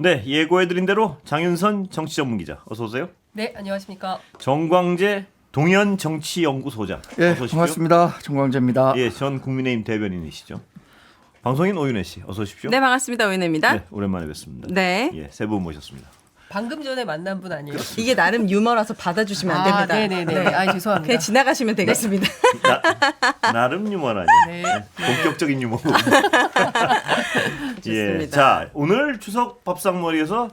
네, 예고해드린 대로 장윤선 정치전문기자 어서 오세요. 네, 안녕하십니까. 정광재 동현정치연구소장 예, 어서 오십시오. 반갑습니다. 정광재입니다. 예, 전 국민의힘 대변인이시죠. 방송인 오윤혜 씨 어서 오십시오. 네, 반갑습니다. 오윤혜입니다. 네, 오랜만에 뵙습니다. 네. 예, 세 분 모셨습니다. 방금 전에 만난 분 아니에요? 이게 나름 유머라서 받아주시면 안 됩니다. 네네네. 아, 죄송합니다. 그냥 지나가시면 되겠습니다. 나름 유머라니. 네. 본격적인 유머고. 예, 좋습니다. 자 오늘 추석 밥상머리에서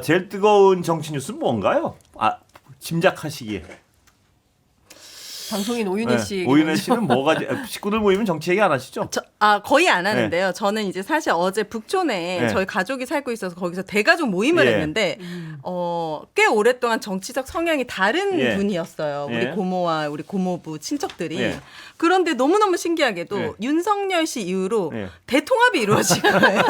제일 뜨거운 정치 뉴스는 뭔가요? 아, 짐작하시기에. 방송인 오윤혜 씨. 오윤혜 씨는 뭐가 식구들 모이면 정치 얘기 안 하시죠? 거의 안 하는데요. 저는 이제 사실 어제 북촌에 네. 저희 가족이 살고 있어서 거기서 대가족 모임을 예. 했는데 꽤 오랫동안 정치적 성향이 다른 예. 분이었어요. 우리 예. 고모와 우리 고모부 친척들이. 예. 그런데 너무너무 신기하게도 예. 윤석열 씨 이후로 예. 대통합이 이루어진 거예요.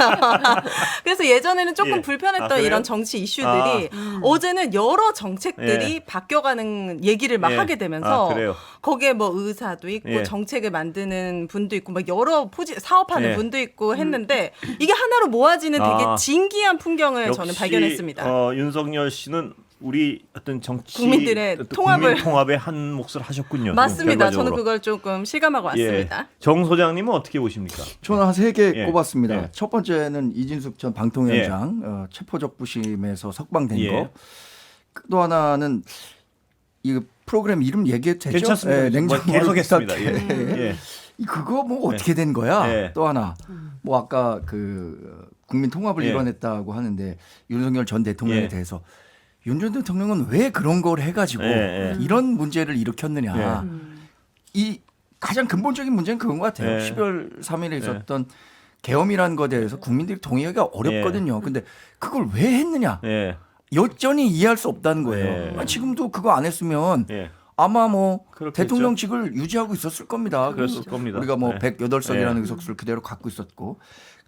그래서 예전에는 조금 예. 불편했던 그래요? 이런 정치 이슈들이 어제는 여러 정책들이 예. 바뀌어가는 얘기를 막 예. 하게 되면서 그래요? 거기에 뭐 의사도 있고 예. 정책을 만드는 분도 있고 막 여러 사업하는 예. 분도 있고 했는데 이게 하나로 모아지는 되게 아. 진기한 풍경을 역시 저는 발견했습니다. 윤석열 씨는 우리 어떤 정치 국민들의 어떤 통합을- 국민 통합에 한 몫을 하셨군요. 맞습니다. 결과적으로. 저는 그걸 조금 실감하고 왔습니다. 예. 정 소장님은 어떻게 보십니까? 저는 한 3개 예. 꼽았습니다. 예. 첫 번째는 이진숙 전 방통위원장 체포적 부심에서 석방된 예. 거. 또 하나는 이 프로그램 이름 얘기해도 되죠? 괜찮습니다. 예, 뭐 냉장고를 계속했습니다. 부탁해. 예. 그거 뭐 어떻게 된 거야? 예. 또 하나 뭐 아까 그 국민 통합을 예. 이뤄냈다고 하는데 윤석열 전 대통령에 예. 대해서 윤 전 대통령은 왜 그런 걸 해가지고 예. 이런 문제를 일으켰느냐? 예. 이 가장 근본적인 문제는 그건 것 같아요. 예. 12월 3일에 있었던 계엄이라는 것에 대해서 국민들이 동의하기가 어렵거든요. 근데 그걸 왜 했느냐? 예. 여전히 이해할 수 없다는 거예요. 예. 지금도 그거 안 했으면 예. 아마 뭐 그렇겠죠. 대통령직을 유지하고 있었을 겁니다. 그랬을 겁니다. 우리가 뭐 네. 108석이라는 네. 의석수를 그대로 갖고 있었고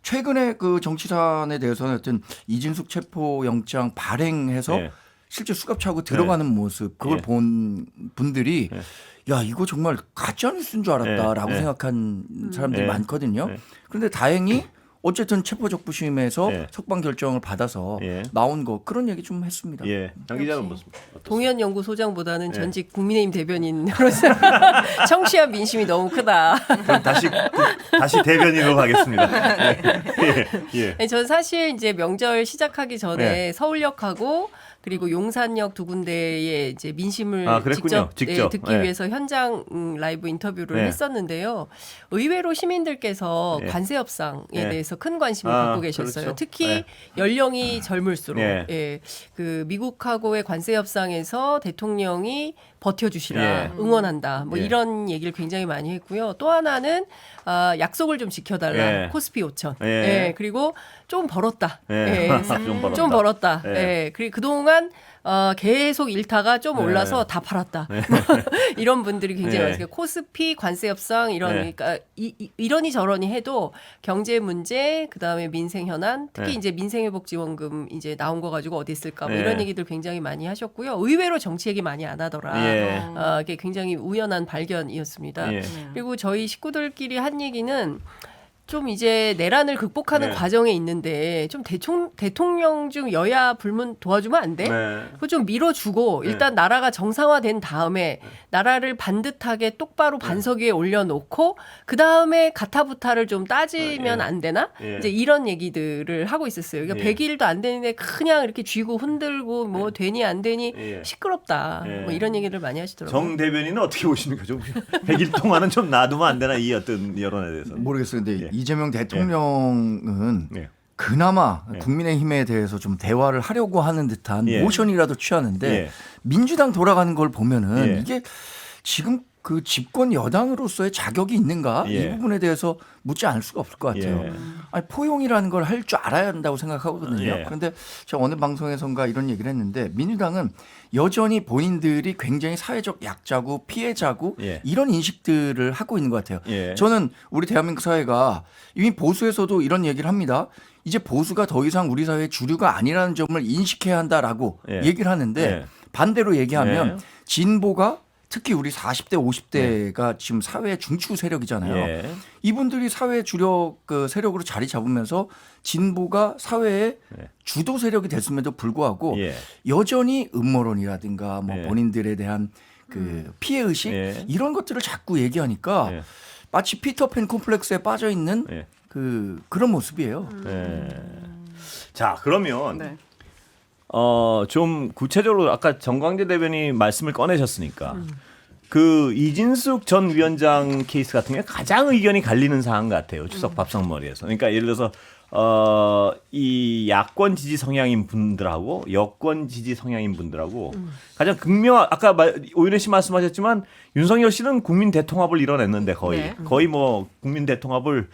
최근에 그 정치산에 대해서는 하여튼 이진숙 체포영장 발행해서 예. 실제 수갑차고 들어가는 모습 그걸 예. 본 분들이 예. 야 이거 정말 가짜 뉴스인 줄 알았다라고 예. 생각한 사람들이 예. 많거든요. 예. 그런데 다행히 어쨌든 체포적 부심에서 예. 석방 결정을 받아서 예. 나온 거 그런 얘기 좀 했습니다. 예. 장 기자는 역시. 무슨? 동현연구소장보다는 예. 전직 국민의힘 대변인으로서 청취와 민심이 너무 크다. 그럼 다시 대변인으로 가겠습니다. 예. 예. 아니, 전 사실 이제 명절 시작하기 전에 네. 서울역하고 그리고 용산역 두 군데에 이제 민심을 아, 그랬군요. 직접. 듣기 네. 위해서 현장 라이브 인터뷰를 네. 했었는데요. 의외로 시민들께서 네. 관세 협상에 네. 대해서 큰 관심을 아, 갖고 계셨어요. 그렇죠. 특히 네. 연령이 젊을수록 네. 예, 그 미국하고의 관세 협상에서 대통령이 버텨주시라 예. 응원한다 뭐 예. 이런 얘기를 굉장히 많이 했고요. 또 하나는 약속을 좀 지켜달라 예. 코스피 5천. 예. 예, 그리고 좀 벌었다. 예. 좀 벌었다. 좀 벌었다. 예. 예. 그리고 그동안 계속 일타가 좀 예. 올라서 다 팔았다. 이런 분들이 굉장히 예. 많으니까 코스피 관세 협상 이런 예. 그러니까 이러니 저러니 해도 경제 문제 그다음에 민생 현안 특히 예. 이제 민생회복지원금 이제 나온 거 가지고 어디 쓸까 뭐 예. 이런 얘기들 굉장히 많이 하셨고요. 의외로 정치 얘기 많이 안 하더라. 예. 이게 굉장히 우연한 발견이었습니다. 예. 그리고 저희 식구들끼리 한 얘기는 좀 이제 내란을 극복하는 네. 과정에 있는데 좀 대통령 중 여야 불문 도와주면 안 돼? 네. 그거 좀 밀어주고 네. 일단 나라가 정상화된 다음에 나라를 반듯하게 똑바로 반석 위에 올려놓고 그 다음에 가타부타를 좀 따지면 예. 안 되나? 예. 이제 이런 얘기들을 하고 있었어요. 그러니까 예. 100일도 안 되는데 그냥 이렇게 쥐고 흔들고 뭐 되니 안 되니 예. 시끄럽다. 예. 뭐 이런 얘기를 많이 하시더라고요. 정 대변인은 어떻게 보십니까? 좀 100일 동안은 좀 놔두면 안 되나 이 어떤 여론에 대해서. 모르겠어요. 근데 예. 이재명 대통령은 예. 그나마 예. 국민의힘에 대해서 좀 대화를 하려고 하는 듯한 예. 모션이라도 취하는데 예. 민주당 돌아가는 걸 보면은 예. 이게 지금 그 집권 여당으로서의 자격이 있는가 예. 이 부분에 대해서 묻지 않을 수가 없을 것 같아요. 예. 아니, 포용이라는 걸 할 줄 알아야 한다고 생각하거든요. 예. 그런데 제가 어느 방송에선가 이런 얘기를 했는데 민주당은 여전히 본인들이 굉장히 사회적 약자고 피해자고 예. 이런 인식들을 하고 있는 것 같아요. 예. 저는 우리 대한민국 사회가 이미 보수에서도 이런 얘기를 합니다. 이제 보수가 더 이상 우리 사회의 주류가 아니라는 점을 인식해야 한다라고 예. 얘기를 하는데 예. 반대로 얘기하면 예. 진보가 특히 우리 40대, 50대가 지금 사회 중추 세력이잖아요. 예. 이분들이 사회 주력 그 세력으로 자리 잡으면서 진보가 사회의 네. 주도 세력이 됐음에도 불구하고 예. 여전히 음모론이라든가 뭐 예. 본인들에 대한 그 피해 의식 예. 이런 것들을 자꾸 얘기하니까 예. 마치 피터팬 콤플렉스에 빠져 있는 예. 그런 모습이에요. 예. 자, 그러면 네. 좀 구체적으로 아까 정광재 대변인 말씀을 꺼내셨으니까 그 이진숙 전 위원장 케이스 같은 경우에 가장 의견이 갈리는 사안 같아요. 추석 밥상머리에서. 그러니까 예를 들어서 이 야권 지지 성향인 분들하고 여권 지지 성향인 분들하고 가장 극명한 아까 오윤혜 씨 말씀하셨지만 윤석열 씨는 국민 대통합을 이뤄냈는데 거의 뭐 국민 대통합을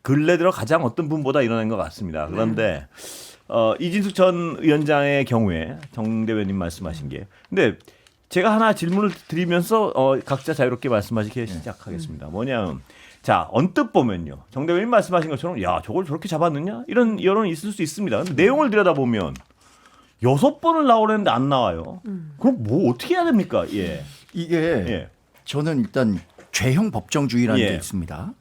근래 들어 가장 어떤 분보다 이뤄낸 것 같습니다. 그런데 이진숙 전 위원장의 경우에 정 대변인 말씀하신 게 근데 제가 하나 질문을 드리면서 각자 자유롭게 말씀하시기 시작하겠습니다. 뭐냐면 자 언뜻 보면요 정 대변인 말씀하신 것처럼 야 저걸 저렇게 잡았느냐 이런 여론이 있을 수 있습니다. 근데 내용을 들여다보면 6번을 나오려는데 안 나와요. 그럼 뭐 어떻게 해야 됩니까? 예. 이게 예. 저는 일단 죄형 법정주의라는 예. 게 있습니다.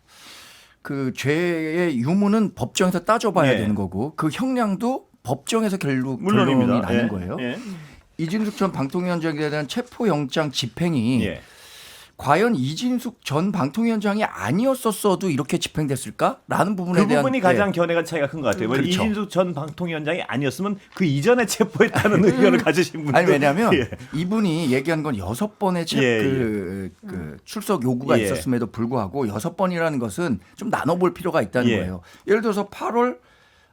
그 죄의 유무는 법정에서 따져봐야 예. 되는 거고 그 형량도 법정에서 결론이 물론입니다. 나는 예. 거예요. 예. 이진숙 전 방통위원장에 대한 체포영장 집행이 예. 과연 이진숙 전 방통위원장이 아니었었어도 이렇게 집행됐을까라는 부분에 그 대한 부분이 가장 견해가 차이가 큰 것 같아요. 그렇죠. 이진숙 전 방통위원장이 아니었으면 그 이전에 체포했다는 의견을 가지신 분들. 아니 왜냐하면 예. 이분이 얘기한 건 6번의 그 출석 요구가 예. 있었음에도 불구하고 6번이라는 것은 좀 나눠볼 필요가 있다는 예. 거예요. 예를 들어서 8월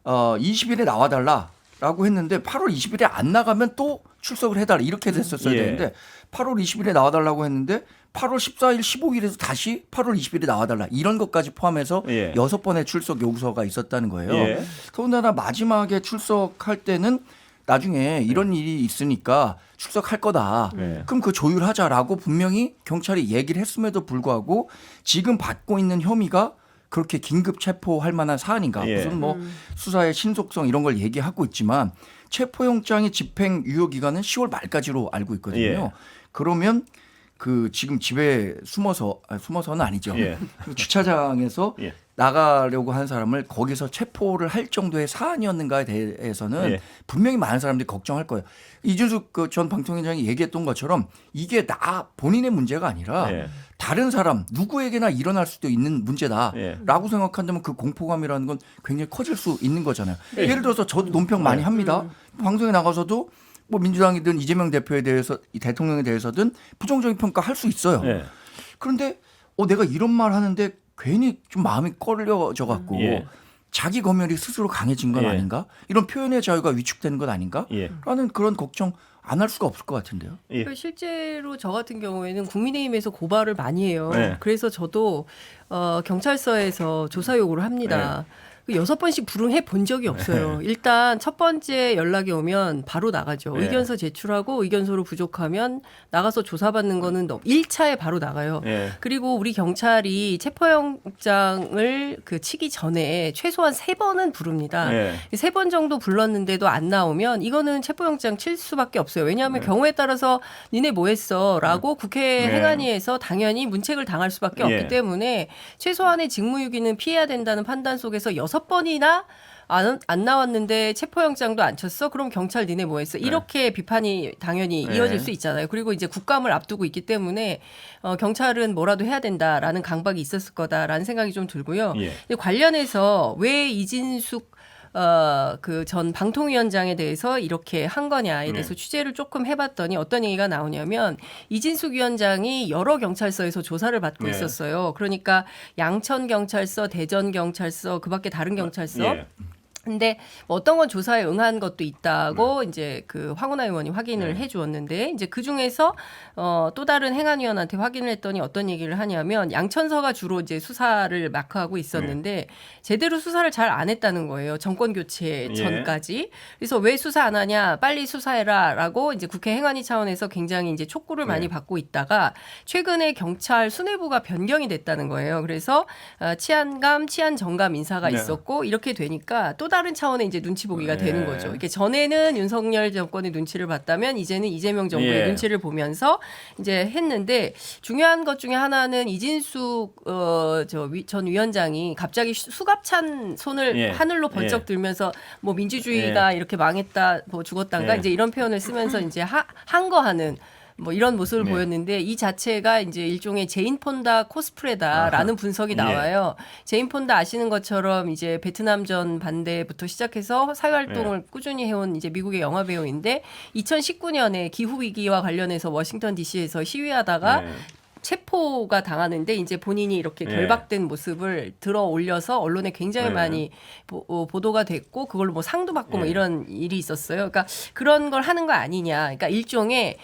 20일에 나와달라라고 했는데 8월 20일에 안 나가면 또 출석을 해달라 이렇게 됐었어야 예. 되는데 8월 20일에 나와달라고 했는데 8월 14일, 15일에서 다시 8월 20일에 나와달라 이런 것까지 포함해서 예. 6번의 출석 요구서가 있었다는 거예요. 예. 더군다나 마지막에 출석할 때는 나중에 이런 일이 있으니까 출석할 거다. 예. 그럼 그 조율하자라고 분명히 경찰이 얘기를 했음에도 불구하고 지금 받고 있는 혐의가 그렇게 긴급 체포할 만한 사안인가. 예. 무슨 뭐 수사의 신속성 이런 걸 얘기하고 있지만 체포영장의 집행 유효 기간은 10월 말까지로 알고 있거든요. 예. 그러면 그 지금 집에 숨어서는 아니죠. 예. 주차장에서 예. 나가려고 한 사람을 거기서 체포를 할 정도의 사안이었는가에 대해서는 예. 분명히 많은 사람들이 걱정할 거예요. 이준숙 전 방통위원장이 얘기했던 것처럼 이게 본인의 문제가 아니라 예. 다른 사람 누구에게나 일어날 수도 있는 문제다라고 예. 생각한다면 그 공포감이라는 건 굉장히 커질 수 있는 거잖아요. 예를 들어서 저도 논평 많이 합니다. 방송에 나가서도 뭐 민주당이든 이재명 대표에 대해서 이 대통령에 대해서든 부정적인 평가 할 수 있어요. 예. 그런데 내가 이런 말 하는데 괜히 좀 마음이 꺼려져 갖고 예. 자기 검열이 스스로 강해진 건 예. 아닌가? 이런 표현의 자유가 위축되는 건 아닌가? 예. 라는 그런 걱정 안 할 수가 없을 것 같은데요. 예. 그러니까 실제로 저 같은 경우에는 국민의힘에서 고발을 많이 해요. 네. 그래서 저도 경찰서에서 조사 요구를 합니다. 6번씩 불응해 본 적이 없어요. 일단 첫 번째 연락이 오면 바로 나가죠. 네. 의견서 제출하고 의견서로 부족하면 나가서 조사받는 거는 1차에 바로 나가요. 예. 그리고 우리 경찰이 체포영장을 치기 전에 최소한 3번은 부릅니다. 예. 3번 정도 불렀는데도 안 나오면 이거는 체포영장 칠 수밖에 없어요. 왜냐하면 경우에 따라서 니네 뭐 했어? 라고 국회 네. 행안위에서 당연히 문책을 당할 수밖에 예. 없기 때문에 최소한의 직무유기는 피해야 된다는 판단 속에서 6번이나 안 나왔는데 체포영장도 안 쳤어? 그럼 경찰 니네 뭐 했어? 이렇게 비판이 당연히 네. 이어질 수 있잖아요. 그리고 이제 국감을 앞두고 있기 때문에 경찰은 뭐라도 해야 된다라는 강박이 있었을 거다라는 생각이 좀 들고요. 예. 근데 관련해서 왜 이진숙 그 전 방통위원장에 대해서 이렇게 한 거냐에 대해서 취재를 조금 해봤더니 어떤 얘기가 나오냐면 이진숙 위원장이 여러 경찰서에서 조사를 받고 네. 있었어요. 그러니까 양천경찰서, 대전경찰서, 그밖에 다른 경찰서. 예. 근데 뭐 어떤 건 조사에 응한 것도 있다고 이제 그 황운하 의원이 확인을 네. 해주었는데 이제 그 중에서 또 다른 행안위원한테 확인을 했더니 어떤 얘기를 하냐면 양천서가 주로 이제 수사를 마크하고 있었는데 제대로 수사를 잘 안 했다는 거예요. 정권 교체 예. 전까지. 그래서 왜 수사 안 하냐? 빨리 수사해라라고 이제 국회 행안위 차원에서 굉장히 이제 촉구를 많이 받고 있다가 최근에 경찰 수뇌부가 변경이 됐다는 거예요. 그래서 치안감, 치안정감 인사가 네. 있었고 이렇게 되니까 또 다른 다른 차원의 이제 눈치 보기가 예. 되는 거죠. 이게 전에는 윤석열 정권의 눈치를 봤다면 이제는 이재명 정부의 예. 눈치를 보면서 이제 했는데 중요한 것 중에 하나는 이진숙 전 위원장이 갑자기 수갑찬 손을 예. 하늘로 번쩍 예. 들면서 뭐 민주주의가 이렇게 망했다, 뭐 죽었단가 예. 이제 이런 표현을 쓰면서 이제 한거하는 뭐 이런 모습을 네. 보였는데 이 자체가 이제 일종의 제인 폰다 코스프레다라는 분석이 나와요. 제인 폰다 아시는 것처럼 이제 베트남전 반대부터 시작해서 사회 활동을 꾸준히 해온 이제 미국의 영화 배우인데 2019년에 기후 위기와 관련해서 워싱턴 D.C.에서 시위하다가 네. 체포가 당하는데 이제 본인이 이렇게 네. 결박된 모습을 들어 올려서 언론에 굉장히 네. 많이 보도가 됐고 그걸로 뭐 상도 받고 뭐 네. 이런 일이 있었어요. 그러니까 그런 걸 하는 거 아니냐. 그러니까 일종의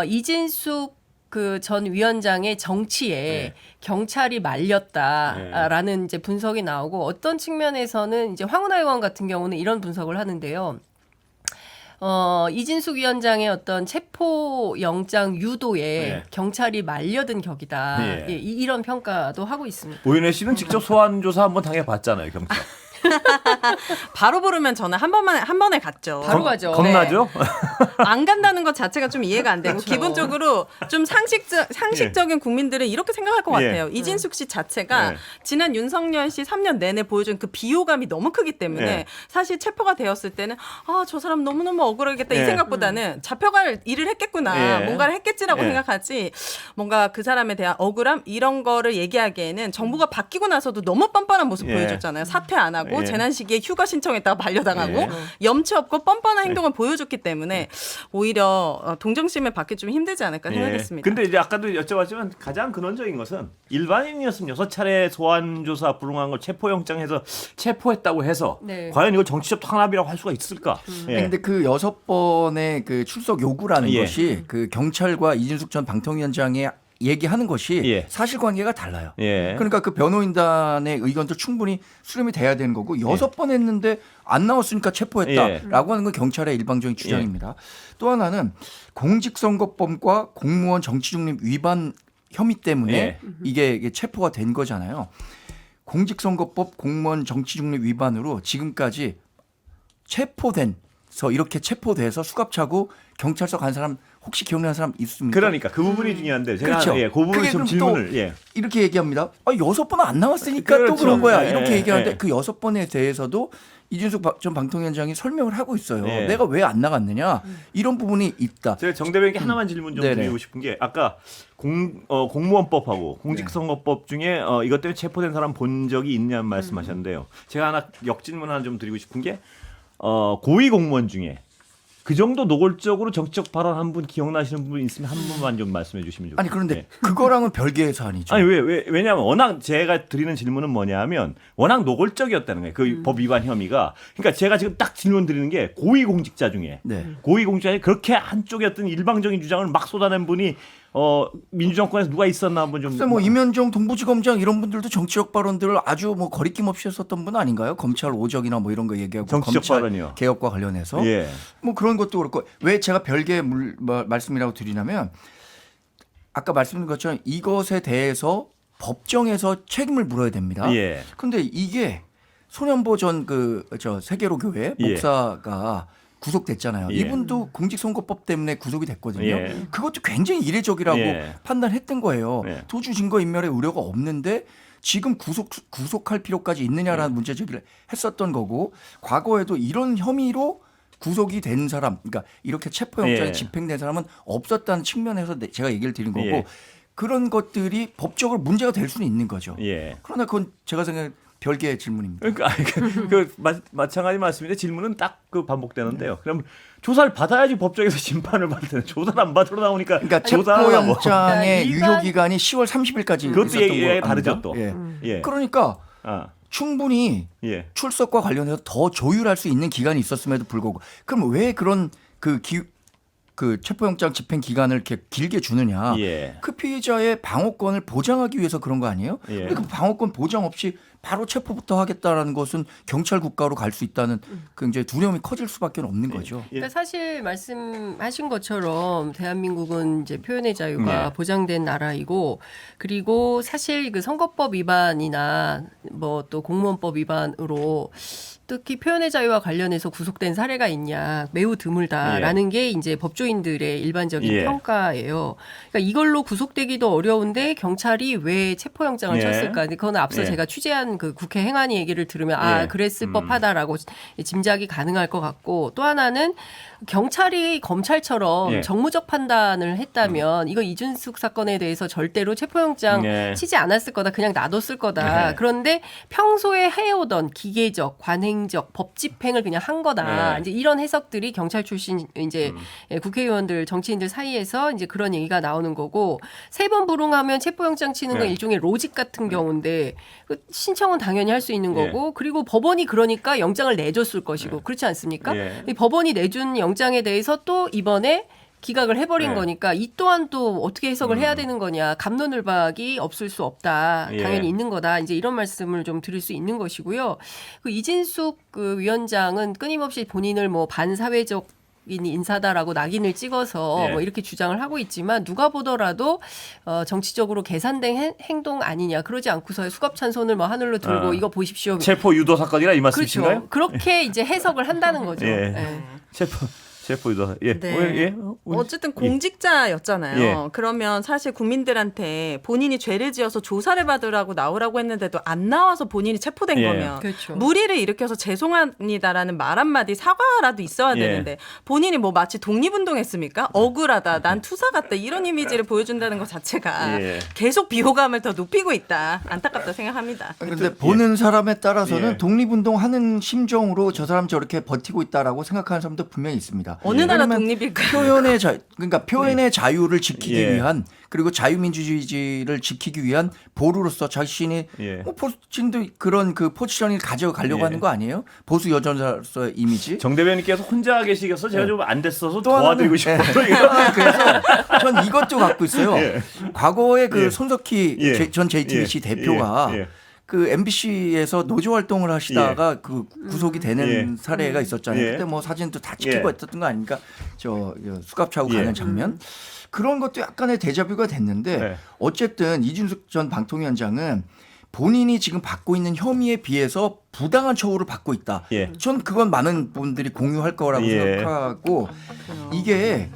이진숙 그 전 위원장의 정치에 네. 경찰이 말렸다라는 이제 분석이 나오고 어떤 측면에서는 이제 황운하 의원 같은 경우는 이런 분석을 하는데요. 이진숙 위원장의 어떤 체포 영장 유도에 네. 경찰이 말려든 격이다. 네. 예, 이런 평가도 하고 있습니다. 오윤혜 씨는 직접 소환 조사 한번 당해봤잖아요, 경찰. 바로 부르면 저는 한 번에 갔죠. 바로 가죠. 겁나죠? 안 간다는 것 자체가 좀 이해가 안 되고 그렇죠. 기본적으로 좀 상식적인 국민들은 이렇게 생각할 것 예. 같아요. 이진숙 씨 자체가 예. 지난 윤석열 씨 3년 내내 보여준 그 비호감이 너무 크기 때문에 예. 사실 체포가 되었을 때는 저 사람 너무너무 억울하겠다 이 예. 생각보다는 잡혀갈 일을 했겠구나 예. 뭔가를 했겠지라고 예. 생각하지 뭔가 그 사람에 대한 억울함 이런 거를 얘기하기에는 정부가 바뀌고 나서도 너무 뻔뻔한 모습 예. 보여줬잖아요. 사퇴 안 하고 예. 재난 시기에 휴가 신청했다가 반려당하고 예. 염치 없고 뻔뻔한 행동을 보여줬기 때문에 오히려 동정심을 받기 좀 힘들지 않을까 생각했습니다. 근데 이제 아까도 여쭤봤지만 가장 근원적인 것은 일반인이었으면 6차례 소환 조사 불응한 걸 체포영장에서 체포했다고 해서 네. 과연 이걸 정치적 탄압이라고 할 수가 있을까? 예. 근데 그 6번의 그 출석 요구라는 예. 것이 그 경찰과 이진숙 전 방통위원장의 얘기하는 것이 예. 사실관계가 달라요. 예. 그러니까 그 변호인단의 의견도 충분히 수렴이 돼야 되는 거고 6번 했는데 안 나왔으니까 체포했다라고 하는 건 경찰의 일방적인 주장입니다. 또 하나는 공직선거법과 공무원 정치중립 위반 혐의 때문에 예. 이게 체포가 된 거잖아요. 공직선거법 공무원 정치중립 위반으로 지금까지 이렇게 체포돼서 수갑차고 경찰서 간 사람 혹시 기억나는 사람 있습니까? 그러니까 그 부분이 중요한데 제가 그렇죠. 그 부분을 그게 좀 그럼 질문을 또 예. 이렇게 얘기합니다. 6번은 안 나왔으니까 그렇죠. 또 그런 거야. 예, 이렇게 예, 얘기하는데 예. 그 6번에 대해서도 이준숙 전 방통위원장이 설명을 하고 있어요. 예. 내가 왜 안 나갔느냐 이런 부분이 있다. 제가 정대변에게 하나만 질문 좀 네네. 드리고 싶은 게 아까 공무원법하고 공직선거법 중에 이것 때문에 체포된 사람 본 적이 있냐는 말씀하셨는데요. 제가 하나 역질문 하나 좀 드리고 싶은 게 고위 공무원 중에 그 정도 노골적으로 정치적 발언한 분 기억나시는 분 있으면 한 분만 좀 말씀해 주시면 좋겠습니다. 아니 그런데 그거랑은 별개의 사안이죠. 아니 왜냐하면 워낙 제가 드리는 질문은 뭐냐면 워낙 노골적이었다는 거예요. 그 법 위반 혐의가. 그러니까 제가 지금 딱 질문 드리는 게 고위공직자 중에 네. 고위공직자 중에 그렇게 한쪽의 어떤 일방적인 주장을 막 쏟아낸 분이 민주정권에서 누가 있었나 한번 좀. 글쎄 뭐 임현정 동부지검장 이런 분들도 정치적 발언들을 아주 뭐 거리낌 없이 했었던 분 아닌가요? 검찰 오적이나 뭐 이런 거 얘기하고 정치적 검찰 발언이요. 개혁과 관련해서 예. 뭐 그런 것도 그렇고 왜 제가 별개의 말씀이라고 드리냐면 아까 말씀드린 것처럼 이것에 대해서 법정에서 책임을 물어야 됩니다. 예. 그런데 이게 손현보 전 세계로 교회 예. 목사가 구속됐잖아요. 예. 이분도 공직선거법 때문에 구속이 됐거든요. 예. 그것도 굉장히 이례적이라고 예. 판단했던 거예요. 예. 도주 증거 인멸의 우려가 없는데 지금 구속할 필요까지 있느냐라는 예. 문제 제기를 했었던 거고 과거에도 이런 혐의로 구속이 된 사람, 그러니까 이렇게 체포영장이 예. 집행된 사람은 없었다는 측면에서 제가 얘기를 드린 거고 예. 그런 것들이 법적으로 문제가 될 수는 있는 거죠. 예. 그러나 그건 제가 생각에 별개의 질문입니다. 그러니까 마찬가지 말씀인데 질문은 딱 그 반복되는데요. 그럼 조사를 받아야지 법정에서 심판을 받을 텐데 조사를 안 받으러 나오니까 그러니까 조사하고 체포영장의 그러니까 유효 기간이 10월 30일까지 그것도 얘기가 다르죠 또. 예. 예. 그러니까 아, 충분히 예. 출석과 관련해서 더 조율할 수 있는 기간이 있었음에도 불구하고 그럼 왜 그런 그 체포영장 집행 기간을 이렇게 길게 주느냐? 예. 그 피해자의 방어권을 보장하기 위해서 그런 거 아니에요? 예. 근데 그 방어권 보장 없이 바로 체포부터 하겠다라는 것은 경찰 국가로 갈 수 있다는 굉장히 두려움이 커질 수밖에 없는 거죠. 그러니까 사실 말씀하신 것처럼 대한민국은 이제 표현의 자유가 네. 보장된 나라이고 그리고 사실 그 선거법 위반이나 뭐 또 공무원법 위반으로 특히 표현의 자유와 관련해서 구속된 사례가 있냐 매우 드물다라는 게 이제 법조인들의 일반적인 예. 평가예요. 그러니까 이걸로 구속되기도 어려운데 경찰이 왜 체포영장을 예. 쳤을까? 근데 그건 앞서 예. 제가 취재한 그 국회 행안위 얘기를 들으면 아 예. 그랬을 법하다라고 짐작이 가능할 것 같고 또 하나는 경찰이 검찰처럼 예. 정무적 판단을 했다면 이거 이준숙 사건에 대해서 절대로 체포영장 예. 치지 않았을 거다. 그냥 놔뒀을 거다. 예. 그런데 평소에 해오던 기계적, 관행적, 법 집행을 그냥 한 거다. 예. 이제 이런 해석들이 경찰 출신 이제 국회의원들, 정치인들 사이에서 이제 그런 얘기가 나오는 거고 세 번 불응하면 체포영장 치는 건 예. 일종의 로직 같은 경우인데 그 신청은 당연히 할 수 있는 예. 거고 그리고 법원이 그러니까 영장을 내줬을 것이고 그렇지 않습니까? 예. 이 법원이 내준 영장에 대해서 또 이번에 기각을 해버린 네. 거니까 이 또한 또 어떻게 해석을 해야 되는 거냐. 갑론을박이 없을 수 없다. 예. 당연히 있는 거다. 이제 이런 말씀을 좀 드릴 수 있는 것이고요. 그 이진숙 그 위원장은 끊임없이 본인을 뭐 반사회적 인사다라고 낙인을 찍어서 예. 뭐 이렇게 주장을 하고 있지만 누가 보더라도 정치적으로 계산된 행동 아니냐. 그러지 않고서 수갑찬손을 뭐 하늘로 들고 이거 보십시오. 체포 유도 사건이라 이 말씀이신가요? 그렇죠. 그렇게 이제 해석을 한다는 거죠. 예. 예. 체포 유도. 예. 네. 예. 어쨌든 공직자였잖아요. 예. 그러면 사실 국민들한테 본인이 죄를 지어서 조사를 받으라고 나오라고 했는데도 안 나와서 본인이 체포된 예. 거면 그렇죠. 무리를 일으켜서 죄송합니다라는 말 한마디 사과라도 있어야 예. 되는데 본인이 뭐 마치 독립운동했습니까? 억울하다. 난 투사 같다. 이런 이미지를 보여준다는 것 자체가 예. 계속 비호감을 더 높이고 있다. 안타깝다 생각합니다. 그런데 보는 사람에 따라서는 예. 독립운동하는 심정으로 저 사람 저렇게 버티고 있다라고 생각하는 사람도 분명히 있습니다. 어느 나라 왜냐면 독립일까요? 그러니까 표현의 자유를 지키기 예. 위한 그리고 자유민주주의를 지키기 위한 보루로서 자신이 예. 포스팅도 그런 그 포지션을 가져가려고 예. 하는 거 아니에요? 보수 여전사로서의 이미지. 정 대변인께서 혼자 계시겠어 제가 좀 안 됐어서 또 도와드리고 하나는- 싶어요. 그래서 전 이것도 갖고 있어요. 예. 과거에 그 예. 손석희 예. 전 JTBC 예. 대표가 예. 그 MBC에서 노조 활동을 하시다가 그 구속이 되는 예. 사례가 있었잖아요. 예. 그때 뭐 사진도 다 찍히고 예. 했었던 거 아닙니까? 저 수갑 차고 예. 가는 장면. 그런 것도 약간의 데자뷰가 됐는데 네. 어쨌든 이준숙 전 방통위원장은 본인이 지금 받고 있는 혐의에 비해서 부당한 처우를 받고 있다. 예. 전 그건 많은 분들이 공유할 거라고 예. 생각하고 이게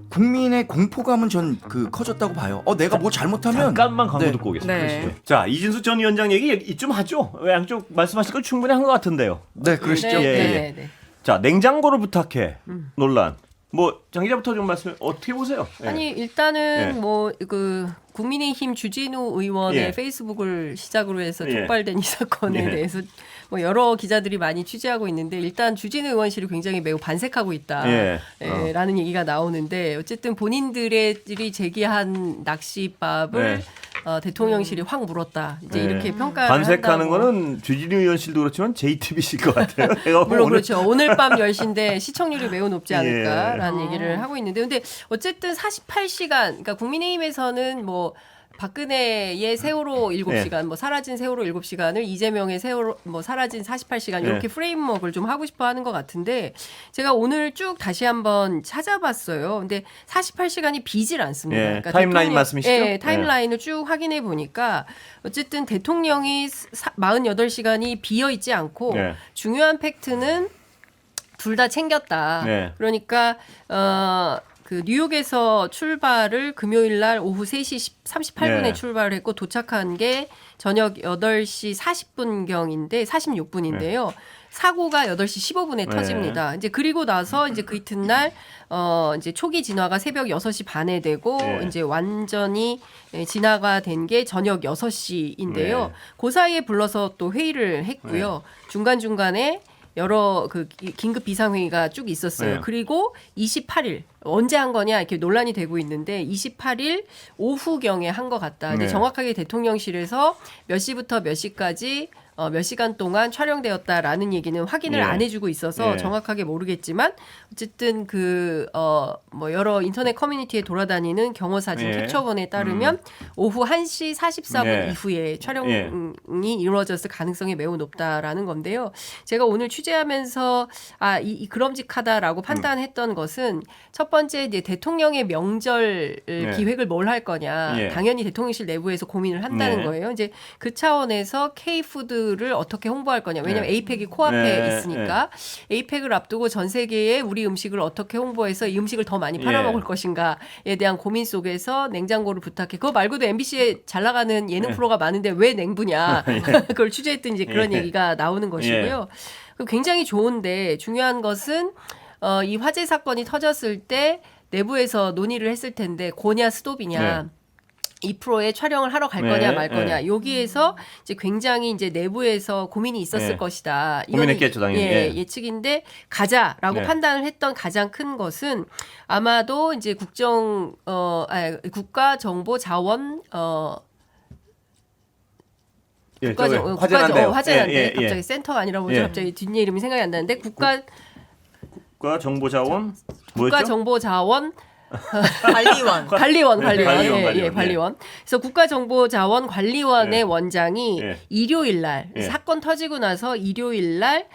국민의 공포감은 전 그 커졌다고 봐요. 내가 뭐 잘못하면 잠깐만 광고 네. 듣고 오겠습니다. 네. 자, 이진숙 전 위원장 얘기 좀 하죠. 양쪽 말씀하신 걸 충분히 한 것 같은데요. 네, 그러시죠. 네, 예, 네, 예. 네, 네. 자, 냉장고를 부탁해 논란. 뭐 장 기자부터 좀 말씀 어떻게 보세요? 예. 아니 일단은 예. 뭐 그 국민의힘 주진우 의원의 예. 페이스북을 시작으로 해서 예. 촉발된 이 사건에 예. 대해서 뭐 여러 기자들이 많이 취재하고 있는데 일단 주진우 의원실이 굉장히 매우 반색하고 있다. 예. 라는 얘기가 나오는데 어쨌든 본인들이 제기한 낚시밥을 네. 대통령실이 확 물었다. 이제 네. 이렇게 평가를 반색하는 한다고. 거는 주진우 의원실도 그렇지만 JTBC일 것 같아요. 내가 물론 오늘- 그렇죠. 오늘 밤 10시인데 시청률이 매우 높지 않을까라는 예. 얘기를 하고 있는데 근데 어쨌든 48시간 그러니까 국민의힘에서는 뭐 박근혜의 세월호 7시간, 뭐 사라진 세월호 7시간을 이재명의 세월호 뭐 사라진 48시간 이렇게 네. 프레임워크를 좀 하고 싶어 하는 것 같은데 제가 오늘 쭉 다시 한번 찾아봤어요. 근데 48시간이 비질 않습니다. 예, 타임라인 대통령- 말씀이시죠? 예, 타임라인을 쭉 확인해 보니까 어쨌든 대통령이 48시간이 비어 있지 않고 네. 중요한 팩트는 둘 다 챙겼다. 네. 그러니까 그 뉴욕에서 출발을 금요일 날 오후 3시 38분에 네. 출발을 했고 도착한 게 저녁 8시 40분경인데 46분인데요. 사고가 8시 15분에 네. 터집니다. 이제 그리고 나서 이제 그 이튿날 이제 초기 진화가 새벽 6시 반에 되고 네. 이제 완전히 진화가 된 게 저녁 6시인데요. 네. 그 사이에 불러서 또 회의를 했고요. 중간중간에 여러 그 긴급 비상회의가 쭉 있었어요. 네. 그리고 28일 언제 한 거냐 이렇게 논란이 되고 있는데 28일 오후경에 한 것 같다. 근데 네. 정확하게 대통령실에서 몇 시부터 몇 시까지 몇 시간 동안 촬영되었다라는 얘기는 확인을 예. 안 해주고 있어서 예. 정확하게 모르겠지만 어쨌든 뭐 여러 인터넷 커뮤니티에 돌아다니는 경호 사진 예. 캡처본에 따르면 오후 1시 44분 예. 이후에 촬영이 예. 이루어졌을 가능성이 매우 높다라는 건데요. 제가 오늘 취재하면서 이 그럼직하다라고 판단했던 것은 첫 번째 이제 대통령의 명절 예. 기획을 뭘 할 거냐. 예. 당연히 대통령실 내부에서 고민을 한다는 네. 거예요. 이제 그 차원에서 K푸드를 어떻게 홍보할 거냐. 왜냐하면 네. 에이펙이 코앞에 네. 있으니까 에이펙을 앞두고 전 세계에 우리 음식을 어떻게 홍보해서 이 음식을 더 많이 팔아먹을 예. 것인가에 대한 고민 속에서 냉장고를 부탁해. 그거 말고도 MBC에 잘 나가는 예능 예. 프로가 많은데 왜 냉부냐. 그걸 취재했더니 이제 그런 예. 얘기가 나오는 것이고요. 굉장히 좋은데 중요한 것은 이 화재 사건이 터졌을 때 내부에서 논의를 했을 텐데 고냐 스톱이냐. 네. 2%의 촬영을 하러 갈 네, 거냐 말 거냐 네. 여기에서 이제 굉장히 이제 내부에서 고민이 있었을 네. 것이다. 고민했겠죠, 당연히. 예. 예측인데 가자라고 네. 판단을 했던 가장 큰 것은 아마도 이제 국가정보자원 예, 화재 난대요. 화재 난대 예. 갑자기 센터가 아니라 뭐죠? 예. 갑자기 뒷얘 이름이 생각이 안 나는데 국가정보자원 뭐였죠? 국가정보자원 관리원. 관리원. 관리원. 관리원. 그래서 국가정보자원관리원의 예. 원장이 예. 일요일 날 예. 사건 터지고 나서 일요일 날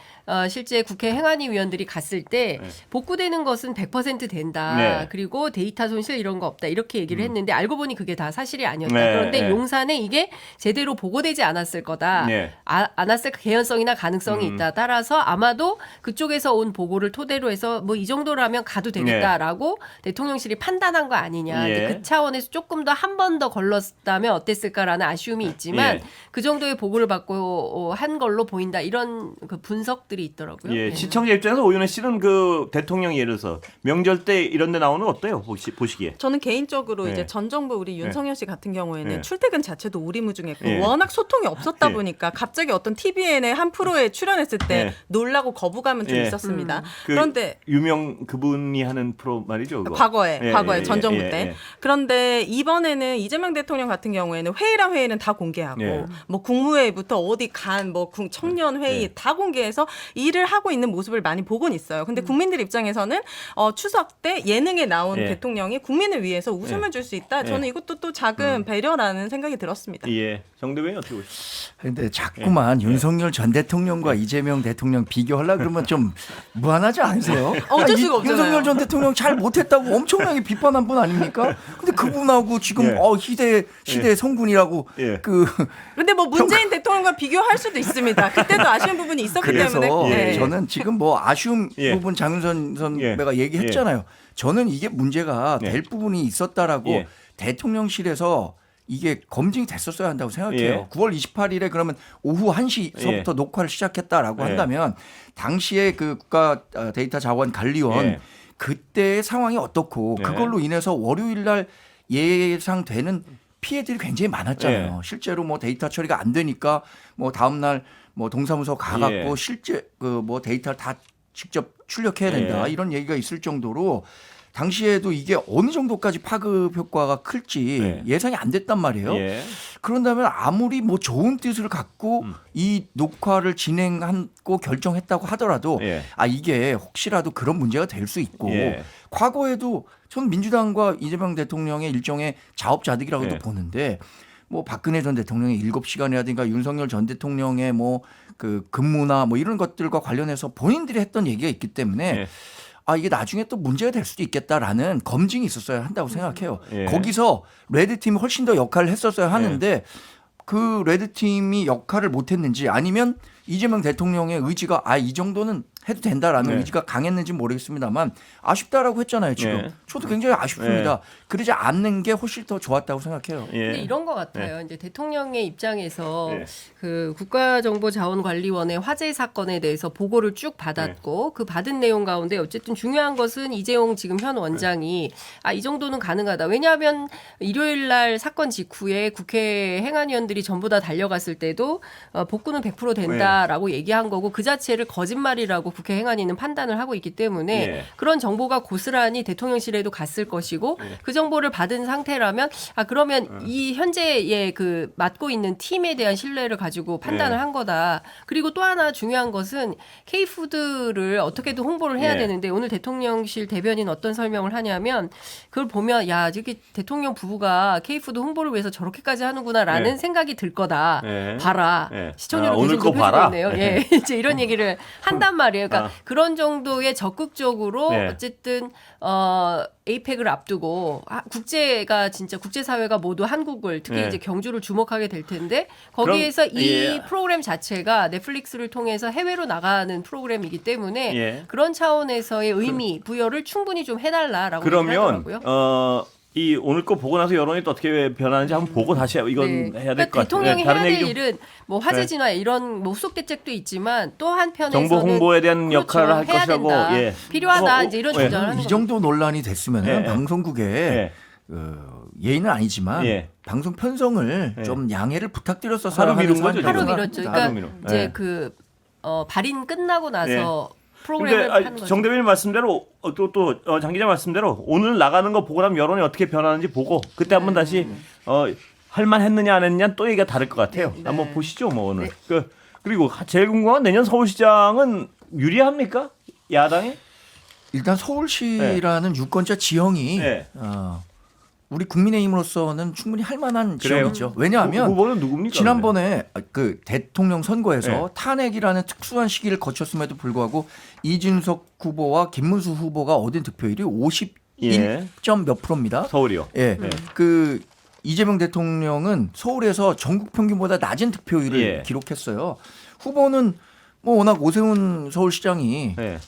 실제 국회 행안위위원들이 갔을 때 네. 복구되는 것은 100% 된다. 네. 그리고 데이터 손실 이런 거 없다. 이렇게 얘기를 했는데 알고 보니 그게 다 사실이 아니었다. 네. 그런데 네. 용산에 이게 제대로 보고되지 않았을 거다. 네. 않았을 개연성이나 가능성이 있다. 따라서 아마도 그쪽에서 온 보고를 토대로 해서 뭐 이 정도라면 가도 되겠다라고 대통령실이 판단한 거 아니냐. 예. 그 차원에서 조금 더 한 번 더 걸렀다면 어땠을까라는 아쉬움이 있지만 예. 그 정도의 보고를 받고 한 걸로 보인다. 이런 그 분석들이 있더라고요. 예, 네. 시청자 입장에서 오윤혜 씨는 그 대통령이 예를 들어서 명절 때 이런 데 나오는 거 어때요? 보시기에. 저는 개인적으로 네. 이제 전 정부 우리 윤석열 씨 같은 경우에는 네. 출퇴근 자체도 우리무중했고 네. 워낙 소통이 없었다 네. 보니까 갑자기 어떤 TVN의 한 프로에 출연했을 때 네. 놀라고 거부감은 좀 네. 있었습니다. 그 그런데 유명 그분이 하는 프로 말이죠. 그거. 과거에 예, 전 정부 예, 때. 예. 그런데 이번에는 이재명 대통령 같은 경우에는 회의는 다 공개하고 예. 뭐 국무회의부터 어디 뭐 청년 회의 예. 다 공개해서 일을 하고 있는 모습을 많이 보곤 있어요. 근데 국민들 입장에서는 추석 때 예능에 나온 예. 대통령이 국민을 위해서 웃음을 줄 수 있다. 저는 이것도 또 작은 배려라는 생각이 들었습니다. 예. 정대변인 어떻게 보십니까? 근데 자꾸만 윤석열 전 대통령과 이재명 대통령 비교하려 그러면 좀 무한하지 않으세요? 어쩔 수가 없잖아요. 윤석열 전 대통령 잘 못했다고 엄청나게 비판한 분 아닙니까? 근데 그분하고 지금 예. 희대 성군이라고 예. 근데 뭐 문재인 대통령과 비교할 수도 있습니다. 그때도 아쉬운 부분이 있었기 그래서 때문에. 예. 저는 지금 뭐 아쉬움 예. 부분 장윤선 선배가 예. 얘기했잖아요. 저는 이게 문제가 예. 될 부분이 있었다라고 예. 대통령실에서 이게 검증이 됐었어야 한다고 생각해요. 예. 9월 28일에 그러면 오후 1시서부터 예. 녹화를 시작했다라고 예. 한다면 당시에 그 국가 데이터 자원 관리원 예. 그때의 상황이 어떻고 예. 그걸로 인해서 월요일 날 예상되는 피해들이 굉장히 많았잖아요. 예. 실제로 뭐 데이터 처리가 안 되니까 뭐 다음 날 뭐 동사무소 가갖고 예. 실제 그 뭐 데이터를 다 직접 출력해야 된다 예. 이런 얘기가 있을 정도로 당시에도 이게 어느 정도까지 파급 효과가 클지 예. 예상이 안 됐단 말이에요. 예. 그런다면 아무리 뭐 좋은 뜻을 갖고 이 녹화를 진행하고 결정했다고 하더라도 예. 이게 혹시라도 그런 문제가 될 수 있고 예. 과거에도 저는 민주당과 이재명 대통령의 일종의 자업자득이라고도 예. 보는데 뭐 박근혜 전 대통령의 7시간이라든가 윤석열 전 대통령의 뭐 그 근무나 뭐 이런 것들과 관련해서 본인들이 했던 얘기가 있기 때문에 예. 이게 나중에 또 문제가 될 수도 있겠다라는 검증이 있었어야 한다고 생각해요. 예. 거기서 레드팀이 훨씬 더 역할을 했었어야 하는데 그 레드팀이 역할을 못했는지 아니면 이재명 대통령의 의지가 이 정도는 해도 된다라는 네. 의지가 강했는지 모르겠습니다만 아쉽다라고 했잖아요. 지금 네. 저도 굉장히 아쉽습니다. 그러지 않는 게 훨씬 더 좋았다고 생각해요. 예. 근데 이런 것 같아요. 이제 대통령의 입장에서 네. 그 국가정보자원관리원의 화재 사건에 대해서 보고를 쭉 받았고 그 받은 내용 가운데 어쨌든 중요한 것은 이재용 지금 현 원장이 이 정도는 가능하다. 왜냐하면 일요일 날 사건 직후에 국회 행안위원들이 전부 다 달려갔을 때도 복구는 100% 된다라고 얘기한 거고 그 자체를 거짓말이라고 국회 행안위는 판단을 하고 있기 때문에 예. 그런 정보가 고스란히 대통령실에도 갔을 것이고 그 정보를 받은 상태라면 그러면 이 현재의 그 맡고 있는 팀에 대한 신뢰를 가지고 판단을 예. 한 거다. 그리고 또 하나 중요한 것은 K푸드를 어떻게든 홍보를 해야 예. 되는데 오늘 대통령실 대변인 어떤 설명을 하냐면 그걸 보면 야 저기 대통령 부부가 K푸드 홍보를 위해서 저렇게까지 하는구나라는 예. 생각이 들 거다. 예. 봐라. 예. 시청률을 오늘 계속 거 봐라. 높여주고 있네요. 예. 이제 이런 얘기를 한단 말이에요. 그러니까 그런 정도의 적극적으로 예. 어쨌든 에이펙을 앞두고 국제가 진짜 국제사회가 모두 한국을 특히 예. 이제 경주를 주목하게 될 텐데 거기에서 그럼, 이 예. 프로그램 자체가 넷플릭스를 통해서 해외로 나가는 프로그램이기 때문에 예. 그런 차원에서의 의미 부여를 충분히 좀 해달라라고 그러면 얘기하더라고요. 이 오늘 거 보고 나서 여론이 또 어떻게 변하는지 한번 보고 다시 이건 네. 해야 될 것 같아요. 대통령이 다른 해야 얘기 될 좀 일은 뭐 화재 진화 이런 뭐 후속 대책도 있지만 또 한편에서는 정보 홍보에 대한 역할을 할 해야 것이라고 된다. 예. 필요하다. 뭐, 이제 이런 예. 주장을 하는 이 정도 논란이 됐으면 예. 방송국에 예. 예의는 아니지만 예. 방송 편성을 예. 좀 양해를 부탁드렸어서 하루 미룬 거죠, 하루 지금. 미뤘죠. 하루 그러니까 미뤄. 이제 예. 그 발인 끝나고 나서 프로그램을 근데 하는 거죠. 정 대변인 말씀대로 또 장 기자 말씀대로 오늘 나가는 거 보고 나면 여론이 어떻게 변하는지 보고 그때 한번 다시 할만했느냐 안 했느냐 또 얘기가 다를 것 같아요. 네. 한번 보시죠 뭐 오늘. 그리고 제일 궁금한 건 내년 서울시장은 유리합니까? 야당에? 일단 서울시라는 유권자 지형이 네. 우리 국민의힘으로서는 충분히 할 만한 그래요? 지형이죠. 왜냐하면 후보는 누굽니까? 지난번에 그 대통령 선거에서 네. 탄핵이라는 특수한 시기를 거쳤음에도 불구하고 이준석 후보와 김문수 후보가 얻은 득표율이 51점 몇 프로입니다. 서울이요. 예. 네. 그 이재명 대통령은 서울에서 전국 평균보다 낮은 득표율을 예. 기록했어요. 후보는 뭐 워낙 오세훈 서울시장이 네.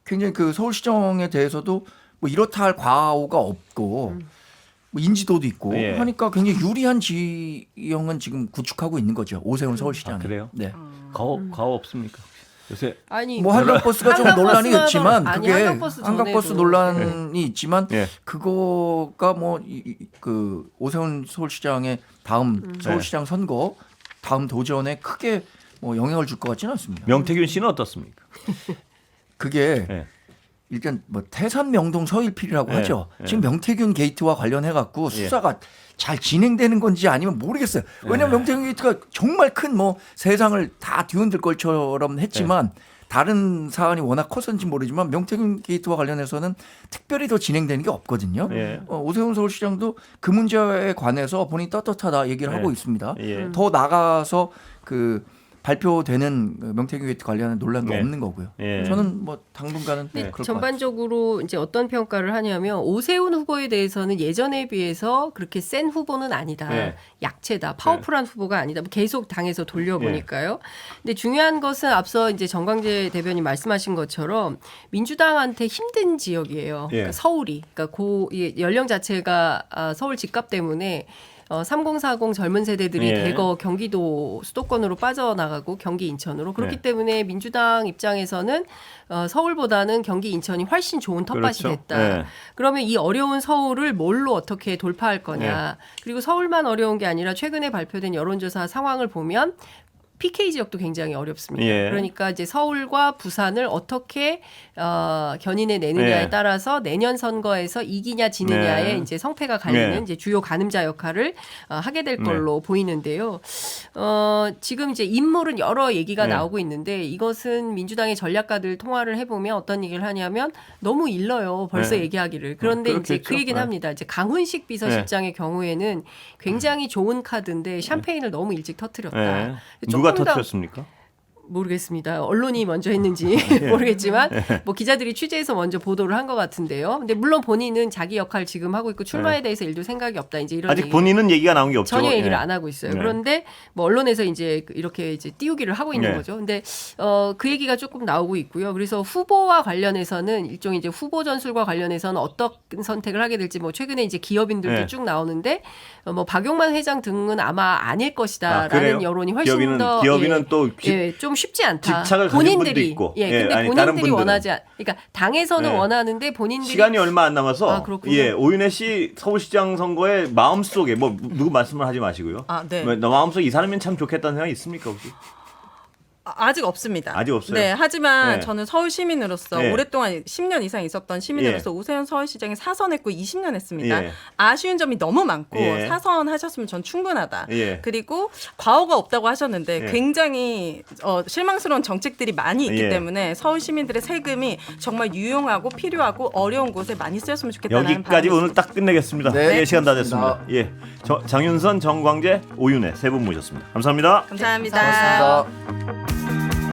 굉장히 그 서울시정에 대해서도 뭐 이렇다 할 과오가 없고 뭐 인지도도 있고 예. 하니까 굉장히 유리한 지형은 지금 구축하고 있는 거죠. 오세훈 서울시장. 그래요? 네. 과오 없습니까? 요새 아니 뭐 한강버스가 좀 논란이 한강버스가 있지만 아니, 그게 한강버스 한강버스 전에도. 논란이 있지만 예. 그거가 뭐 그 오세훈 서울시장의 다음 서울시장 선거 다음 도전에 크게 뭐 영향을 줄 것 같지는 않습니다. 명태균 씨는 어떻습니까? 그게 예. 일단 뭐 태산 명동 서일필이라고 예, 하죠. 예. 지금 명태균 게이트와 관련해 갖고 수사가 잘 진행되는 건지 아니면 모르겠어요. 왜냐하면 명태균 게이트가 정말 큰 뭐 세상을 다 뒤흔들 것처럼 했지만 다른 사안이 워낙 컸었는지 모르지만 명태균 게이트와 관련해서는 특별히 더 진행되는 게 없거든요. 예. 오세훈 서울시장도 그 문제에 관해서 본인이 떳떳하다 얘기를 예. 하고 있습니다. 예. 더 나가서 그 발표되는 그 명태균 게이트 관련한 논란도 예. 없는 거고요. 예. 저는 뭐 당분간은 근데 그럴 것 같아요. 전반적으로 이제 어떤 평가를 하냐면 오세훈 후보에 대해서는 예전에 비해서 그렇게 센 후보는 아니다. 네. 약체다. 파워풀한 후보가 아니다. 뭐 계속 당에서 돌려보니까요. 근데 중요한 것은 앞서 이제 정광재 대변인 말씀하신 것처럼 민주당한테 힘든 지역이에요. 예. 그러니까 서울이. 그러니까 연령 자체가 서울 집값 때문에 3040 젊은 세대들이 예. 대거 경기도 수도권으로 빠져나가고 경기 인천으로 그렇기 네. 때문에 민주당 입장에서는 서울보다는 경기 인천이 훨씬 좋은 텃밭이 그렇죠. 됐다. 네. 그러면 이 어려운 서울을 뭘로 어떻게 돌파할 거냐. 그리고 서울만 어려운 게 아니라 최근에 발표된 여론조사 상황을 보면 PK 지역도 굉장히 어렵습니다. 예. 그러니까 이제 서울과 부산을 어떻게 견인해 내느냐에 예. 따라서 내년 선거에서 이기냐 지느냐에 네. 이제 성패가 갈리는 네. 이제 주요 가늠자 역할을 하게 될 네. 걸로 보이는데요. 지금 이제 인물은 여러 얘기가 네. 나오고 있는데 이것은 민주당의 전략가들 통화를 해보면 어떤 얘기를 하냐면 너무 일러요. 벌써 네. 얘기하기를. 그런데 이제 그렇겠죠. 그 얘기는 네. 합니다. 이제 강훈식 비서실장의 경우에는 굉장히 좋은 카드인데 샴페인을 너무 일찍 터뜨렸다. 예. 조금 누가 더 터뜨렸습니까? 모르겠습니다. 언론이 먼저 했는지 모르겠지만 뭐 기자들이 취재해서 먼저 보도를 한 것 같은데요. 근데 물론 본인은 자기 역할 지금 하고 있고 출마에 대해서 일도 생각이 없다. 이제 이런 아직 얘기. 본인은 얘기가 나온 게 없죠. 전혀 얘기를 예. 안 하고 있어요. 네. 그런데 뭐 언론에서 이제 이렇게 이제 띄우기를 하고 있는 네. 거죠. 근데 그 얘기가 조금 나오고 있고요. 그래서 후보와 관련해서는 일종의 이제 후보 전술과 관련해서는 어떤 선택을 하게 될지 뭐 최근에 이제 기업인들도 네. 쭉 나오는데 뭐 박용만 회장 등은 아마 아닐 것이다라는 그래요? 여론이 훨씬 더 기업인은 또 좀 쉽지 않다. 집착을 가진 분도 있고. 예, 예, 근데 아니, 다른 본인들이 분들은. 원하지 그러니까 당에서는 네. 원하는데 본인들이 시간이 얼마 안 남아서 아, 그렇군요. 예, 오윤혜 씨 서울시장 선거에 마음속에 뭐 누구 말씀을 하지 마시고요. 아, 네. 너 마음속에 이 사람이면 참 좋겠다는 생각이 있습니까 혹시? 아직 없습니다. 아직 없어요? 네, 하지만 네. 저는 서울 시민으로서 네. 오랫동안 10년 이상 있었던 시민으로서 오세훈 서울시장이 사선했고 20년 했습니다. 예. 아쉬운 점이 너무 많고 예. 사선하셨으면 전 충분하다. 예. 그리고 과오가 없다고 하셨는데 예. 굉장히 실망스러운 정책들이 많이 있기 예. 때문에 서울 시민들의 세금이 정말 유용하고 필요하고 어려운 곳에 많이 쓰였으면 좋겠다는 여기까지 바람이 오늘 딱 끝내겠습니다. 네, 예, 시간 다 좋습니다. 됐습니다. 예, 장윤선, 정광재, 오윤혜 세 분 모셨습니다. 감사합니다. 감사합니다. 고맙습니다.